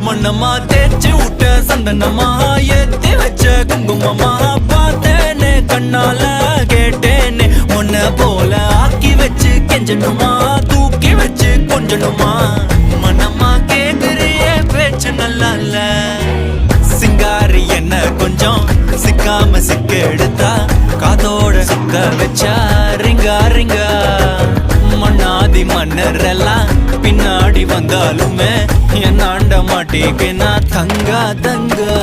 மண்ணம்மா தேய்ச்சி விட்ட சந்தனமா ஏத்தி வச்ச குங்குமமா பார்த்தேனே கண்ணால கேட்டேனே உன்ன போல ஆக்கி வச்சு கெஞ்சணுமா தூக்கி வச்சு கொஞ்சணுமா மனமா கேக்குறிய பேச்சு நல்லா இல்ல சிங்காரி என்ன கொஞ்சம் சிக்காம சிக்க எடுத்தா காதோட சுக்க வச்சா ரிங்கா ரிங்கா மண்ணாதி மன்னர் எல்லாம் பின்னாடி வந்தாலுமே என் ஆண்ட மாட்டேக்கு நான் தங்கா தங்கா